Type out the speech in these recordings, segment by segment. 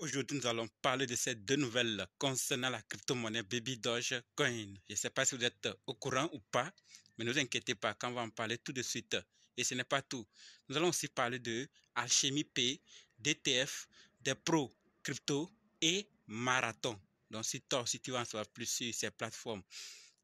Aujourd'hui, nous allons parler de ces deux nouvelles concernant la crypto-monnaie Baby Dogecoin. Je ne sais pas si vous êtes au courant ou pas, mais ne vous inquiétez pas, quand on va en parler tout de suite. Et ce n'est pas tout. Nous allons aussi parler de Alchemy Pay, d'ETF, des pros crypto et marathon. Donc, si tu veux en savoir plus sur ces plateformes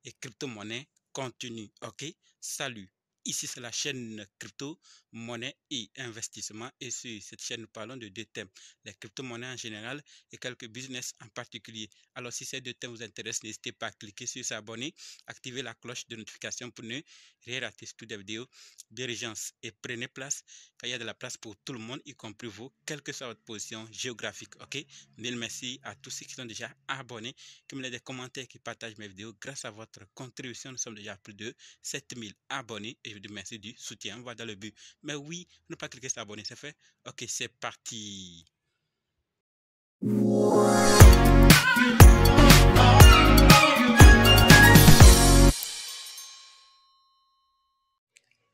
et crypto-monnaies, continue. OK? Salut. Ici, c'est la chaîne crypto, monnaie et investissement. Et sur cette chaîne, nous parlons de deux thèmes, les crypto-monnaies en général et quelques business en particulier. Alors, si ces deux thèmes vous intéressent, n'hésitez pas à cliquer sur s'abonner, activer la cloche de notification pour ne rien rater toutes les vidéos d'urgence. Et prenez place, car il y a de la place pour tout le monde, y compris vous, quelle que soit votre position géographique. OK? Mille merci à tous ceux qui sont déjà abonnés, qui me laissent des commentaires, qui partagent mes vidéos. Grâce à votre contribution, nous sommes déjà à plus de 7000 abonnés et je vous remercie du soutien. On va dans le but. Mais oui, ne pas cliquer sur abonner, c'est fait? Ok, c'est parti.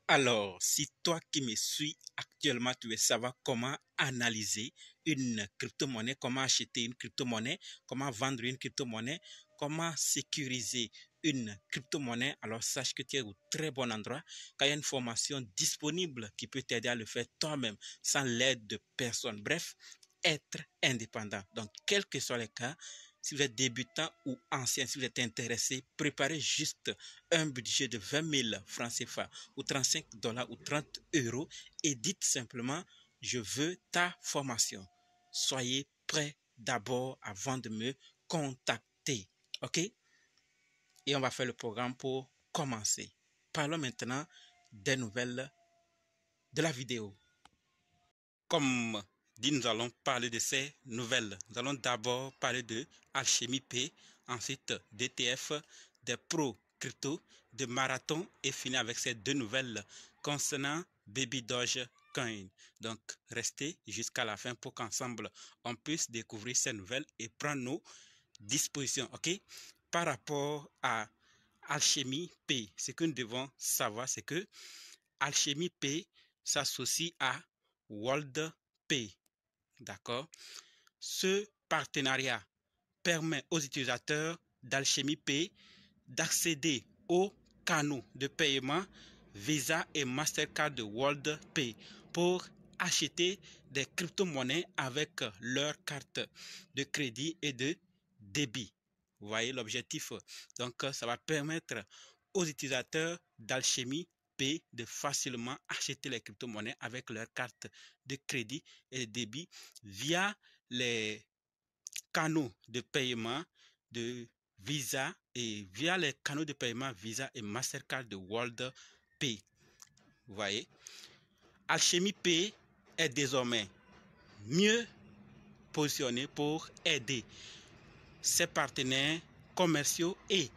Alors, si toi qui me suis actuellement, tu veux savoir comment analyser une crypto-monnaie, comment acheter une crypto-monnaie, comment vendre une crypto-monnaie, comment sécuriser une crypto-monnaie, alors sache que tu es au très bon endroit, car il y a une formation disponible qui peut t'aider à le faire toi-même, sans l'aide de personne. Bref, être indépendant. Donc, quels que soient les cas, si vous êtes débutant ou ancien, si vous êtes intéressé, préparez juste un budget de 20 000 francs CFA ou 35 $ ou 30 € et dites simplement, je veux ta formation. Soyez prêts d'abord avant de me contacter. OK? Et on va faire le programme pour commencer. Parlons maintenant des nouvelles de la vidéo. Comme dit, nous allons parler de ces nouvelles. Nous allons d'abord parler de Alchemy Pay, ensuite d'ETF, des pros crypto, de marathon et finir avec ces deux nouvelles concernant Baby Dogecoin. Donc, restez jusqu'à la fin pour qu'ensemble, on puisse découvrir ces nouvelles et prendre nos dispositions. OK? Par rapport à Alchemy Pay, ce que nous devons savoir, c'est que Alchemy Pay s'associe à WorldPay. D'accord? Ce partenariat permet aux utilisateurs d'Alchemy Pay d'accéder aux canaux de paiement Visa et Mastercard de WorldPay pour acheter des crypto-monnaies avec leur carte de crédit et de débit. Vous voyez l'objectif? Donc, ça va permettre aux utilisateurs d'Alchemy Pay de facilement acheter les crypto-monnaies avec leur carte de crédit et de débit via les canaux de paiement de Visa et via les canaux de paiement Visa et Mastercard de WorldPay. Vous voyez, Alchemy Pay est désormais mieux positionné pour aider ses partenaires commerciaux et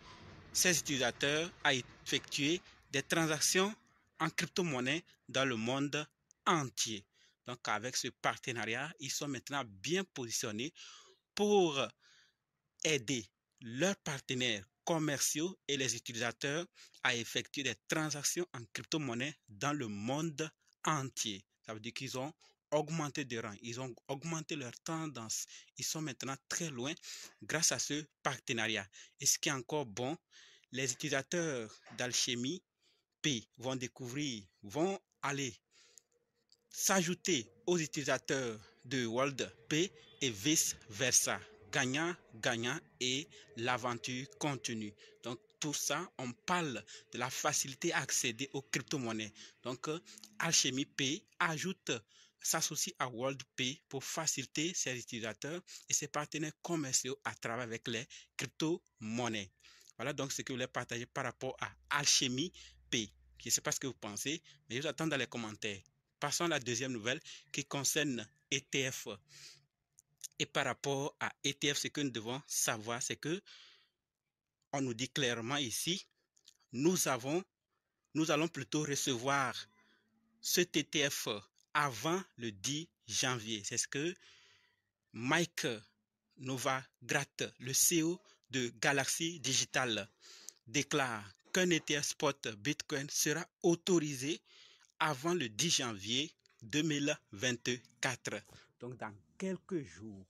ses utilisateurs à effectuer des transactions en crypto-monnaie dans le monde entier. Donc, avec ce partenariat, ils sont maintenant bien positionnés pour aider leurs partenaires commerciaux et les utilisateurs à effectuer des transactions en crypto-monnaie dans le monde entier. Ça veut dire qu'ils ont augmenté de rang, ils ont augmenté leur tendance. Ils sont maintenant très loin grâce à ce partenariat. Et ce qui est encore bon, les utilisateurs d'Alchemy Pay vont aller s'ajouter aux utilisateurs de WorldPay et vice-versa. Gagnant, gagnant et l'aventure continue. Donc, tout ça, on parle de la facilité à accéder aux crypto-monnaies. Donc, Alchemy Pay s'associe à WorldPay pour faciliter ses utilisateurs et ses partenaires commerciaux à travers avec les crypto-monnaies. Voilà donc ce que je voulais partager par rapport à Alchemy Pay. Je ne sais pas ce que vous pensez, mais je vous attends dans les commentaires. Passons à la deuxième nouvelle qui concerne ETF. Et par rapport à ETF, ce que nous devons savoir, c'est que on nous dit clairement ici, nous allons plutôt recevoir cet ETF avant le 10 janvier. C'est ce que Mike Novogratz, le CEO de Galaxy Digital, déclare qu'un ETF spot Bitcoin sera autorisé avant le 10 janvier 2024. Donc, dans quelques jours,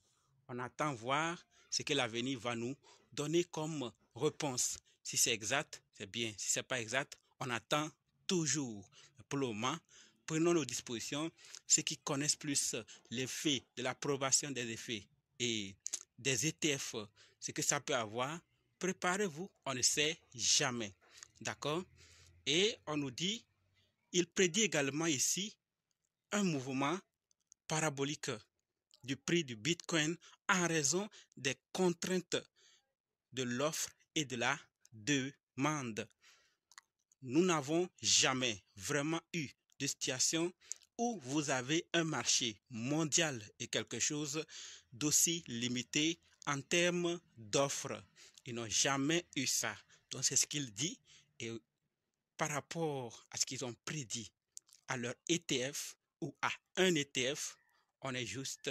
On attend voir ce que l'avenir va nous donner comme réponse. Si c'est exact, c'est bien. Si ce n'est pas exact, on attend toujours. Pour le moment, prenons nos dispositions. Ceux qui connaissent plus l'effet de l'approbation des effets et des ETF, ce que ça peut avoir, préparez-vous, on ne sait jamais. D'accord? Et on nous dit, il prédit également ici un mouvement parabolique du prix du Bitcoin en raison des contraintes de l'offre et de la demande. Nous n'avons jamais vraiment eu de situation où vous avez un marché mondial et quelque chose d'aussi limité en termes d'offres. Ils n'ont jamais eu ça. Donc c'est ce qu'il dit. Et par rapport à ce qu'ils ont prédit à leur ETF ou à un ETF, on est juste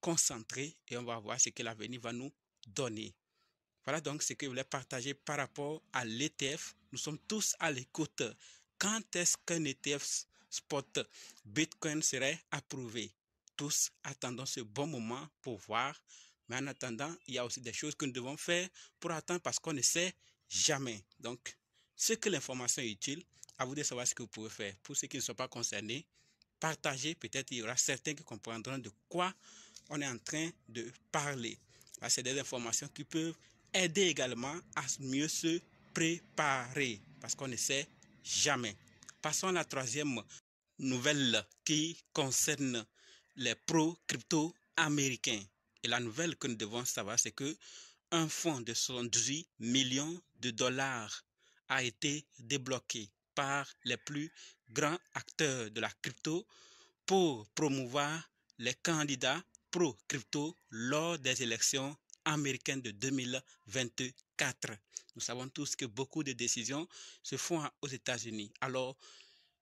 concentré et on va voir ce que l'avenir va nous donner. Voilà donc ce que je voulais partager par rapport à l'ETF. Nous sommes tous à l'écoute. Quand est-ce qu'un ETF spot Bitcoin serait approuvé? Tous attendons ce bon moment pour voir. Mais en attendant, il y a aussi des choses que nous devons faire pour attendre parce qu'on ne sait jamais. Donc, ce que l'information est utile, à vous de savoir ce que vous pouvez faire. Pour ceux qui ne sont pas concernés, partagez. Peut-être il y aura certains qui comprendront de quoi on est en train de parler. C'est des informations qui peuvent aider également à mieux se préparer parce qu'on ne sait jamais. Passons à la troisième nouvelle qui concerne les pros crypto américains. Et la nouvelle que nous devons savoir, c'est que un fonds de 78 millions de dollars a été débloqué par les plus grands acteurs de la crypto pour promouvoir les candidats pro-crypto lors des élections américaines de 2024. Nous savons tous que beaucoup de décisions se font aux États-Unis. Alors,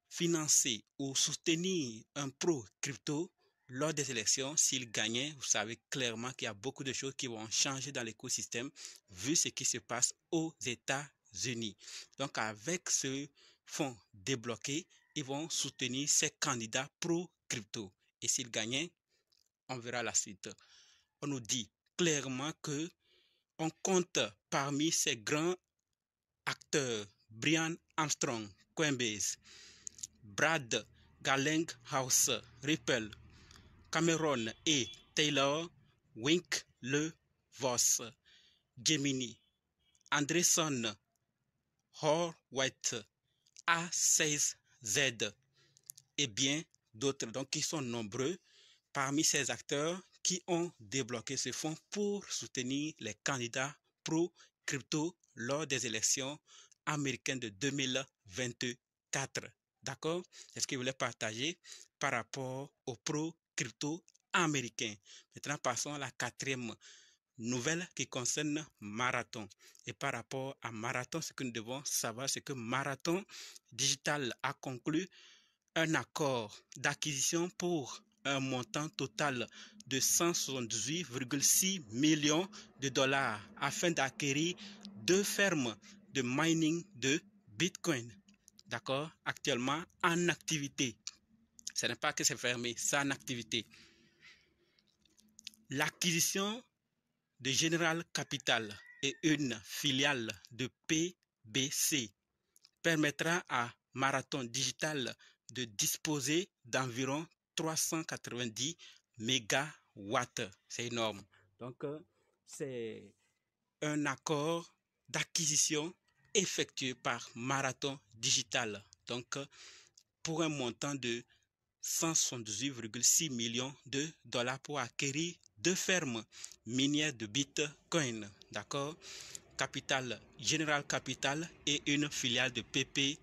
financer ou soutenir un pro-crypto lors des élections, s'il gagnait, vous savez clairement qu'il y a beaucoup de choses qui vont changer dans l'écosystème vu ce qui se passe aux États-Unis. Donc, avec ce fonds débloqué, ils vont soutenir ces candidats pro-crypto. Et s'ils gagnent, on verra la suite. On nous dit clairement que on compte parmi ces grands acteurs Brian Armstrong, Coinbase, Brad Garlinghouse, Ripple, Cameron et Taylor Winklevoss, Gemini, Andreessen Horowitz, A16Z et bien d'autres. Donc, ils sont nombreux parmi ces acteurs qui ont débloqué ce fonds pour soutenir les candidats pro-crypto lors des élections américaines de 2024. D'accord? C'est ce que je voulais partager par rapport aux pro-crypto américains. Maintenant, passons à la quatrième nouvelle qui concerne Marathon. Et par rapport à Marathon, ce que nous devons savoir, c'est que Marathon Digital a conclu un accord d'acquisition pour un montant total de 178,6 millions de dollars afin d'acquérir 2 fermes de mining de Bitcoin. D'accord? Actuellement en activité. Ce n'est pas que c'est fermé, c'est en activité. L'acquisition de General Capital et une filiale de PBC permettra à Marathon Digital de disposer d'environ 390 mégawatts. C'est énorme. Donc, c'est un accord d'acquisition effectué par Marathon Digital. Donc, pour un montant de 178,6 millions de dollars pour acquérir 2 fermes minières de Bitcoin. D'accord? Capital, General Capital et une filiale de PBC.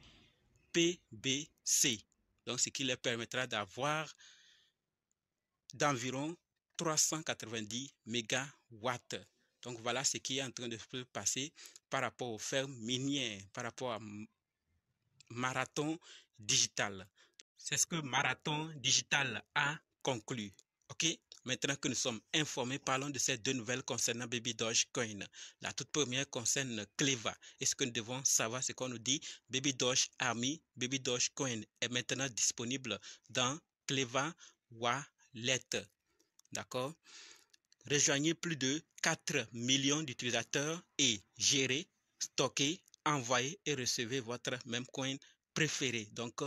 Donc, ce qui leur permettra d'avoir d'environ 390 mégawatts. Donc, voilà ce qui est en train de se passer par rapport aux fermes minières, par rapport à Marathon Digital. C'est ce que Marathon Digital a conclu. OK? Maintenant que nous sommes informés, parlons de ces 2 nouvelles concernant Baby Dogecoin. La toute première concerne Cleva. Et ce que nous devons savoir, c'est qu'on nous dit Baby Doge Army, Baby Dogecoin est maintenant disponible dans Cleva Wallet. D'accord? Rejoignez plus de 4 millions d'utilisateurs et gérez, stockez, envoyez et recevez votre meme coin préféré. Donc,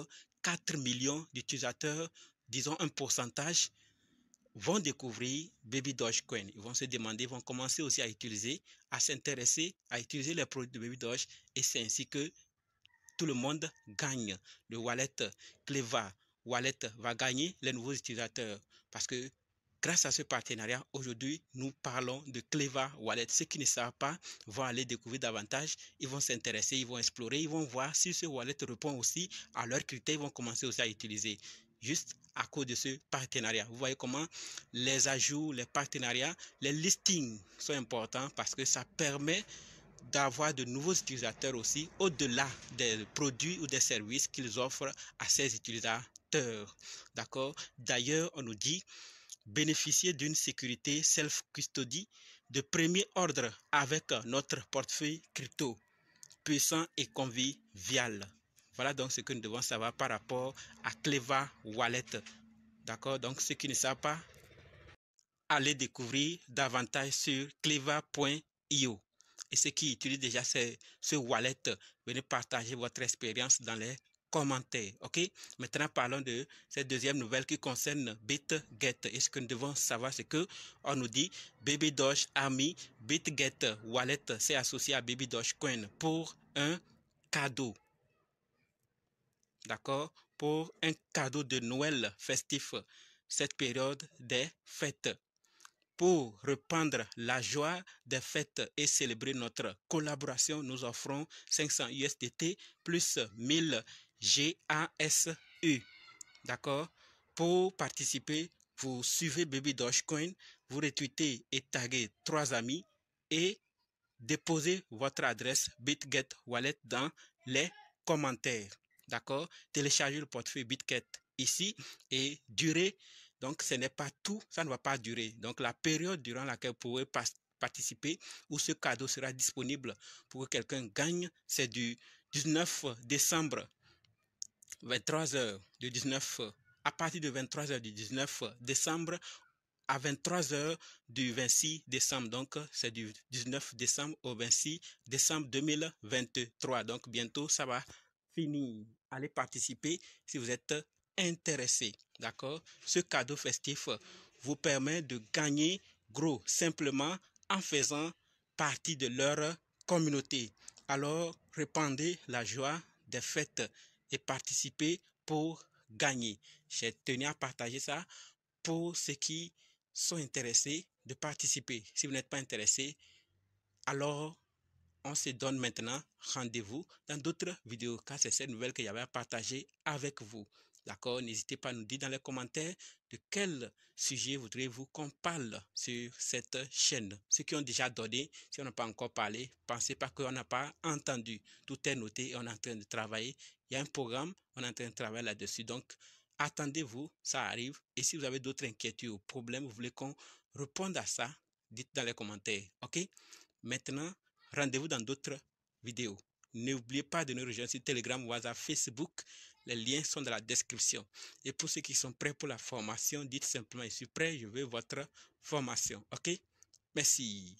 4 millions d'utilisateurs, disons un pourcentage, vont découvrir Baby Dogecoin. Ils vont se demander, ils vont commencer aussi à utiliser, à s'intéresser, à utiliser les produits de Baby Doge et c'est ainsi que tout le monde gagne. Le wallet Cleva Wallet va gagner les nouveaux utilisateurs parce que grâce à ce partenariat, aujourd'hui, nous parlons de Cleva Wallet. Ceux qui ne savent pas vont aller découvrir davantage, ils vont s'intéresser, ils vont explorer, ils vont voir si ce wallet répond aussi à leurs critères, ils vont commencer aussi à utiliser. Juste à cause de ce partenariat. Vous voyez comment les ajouts, les partenariats, les listings sont importants parce que ça permet d'avoir de nouveaux utilisateurs aussi au-delà des produits ou des services qu'ils offrent à ces utilisateurs. D'accord? D'ailleurs, on nous dit bénéficier d'une sécurité self-custody de premier ordre avec notre portefeuille crypto puissant et convivial. Voilà donc ce que nous devons savoir par rapport à Cleva Wallet. D'accord? Donc, ceux qui ne savent pas, allez découvrir davantage sur cleva.io. Et ceux qui utilisent déjà ce wallet, venez partager votre expérience dans les commentaires. OK? Maintenant, parlons de cette deuxième nouvelle qui concerne BitGet. Et ce que nous devons savoir, c'est que on nous dit Baby Doge a mis BitGet Wallet s'est associé à Baby Doge Coin pour un cadeau. D'accord? Pour un cadeau de Noël festif, cette période des fêtes. Pour répandre la joie des fêtes et célébrer notre collaboration, nous offrons 500 USDT plus 1000 GASU. D'accord? Pour participer, vous suivez Baby Dogecoin, vous retweetez et taguez 3 amis et déposez votre adresse BitGet Wallet dans les commentaires. D'accord? Téléchargez le portefeuille BitGet ici et durez. Donc, ce n'est pas tout, ça ne va pas durer. Donc, la période durant laquelle vous pouvez participer où ce cadeau sera disponible pour que quelqu'un gagne, c'est du 19 décembre, 23h, du 19, à partir de 23h du 19 décembre à 23h du 26 décembre. Donc, c'est du 19 décembre au 26 décembre 2023. Donc, bientôt, ça va finir. Allez participer si vous êtes intéressé. D'accord? Ce cadeau festif vous permet de gagner gros simplement en faisant partie de leur communauté. Alors, répandez la joie des fêtes et participez pour gagner. J'ai tenu à partager ça pour ceux qui sont intéressés de participer. Si vous n'êtes pas intéressé, alors on se donne maintenant rendez-vous dans d'autres vidéos, car c'est cette nouvelle que j'avais à partager avec vous. D'accord? N'hésitez pas à nous dire dans les commentaires de quel sujet voudrez-vous qu'on parle sur cette chaîne. Ceux qui ont déjà donné, si on n'a pas encore parlé, pensez pas qu'on n'a pas entendu. Tout est noté et on est en train de travailler. Il y a un programme, on est en train de travailler là-dessus. Donc, attendez-vous, ça arrive. Et si vous avez d'autres inquiétudes ou problèmes, vous voulez qu'on réponde à ça, dites dans les commentaires. OK? Maintenant, rendez-vous dans d'autres vidéos. N'oubliez pas de nous rejoindre sur Telegram, WhatsApp, Facebook. Les liens sont dans la description. Et pour ceux qui sont prêts pour la formation, dites simplement, je suis prêt, je veux votre formation. OK? Merci.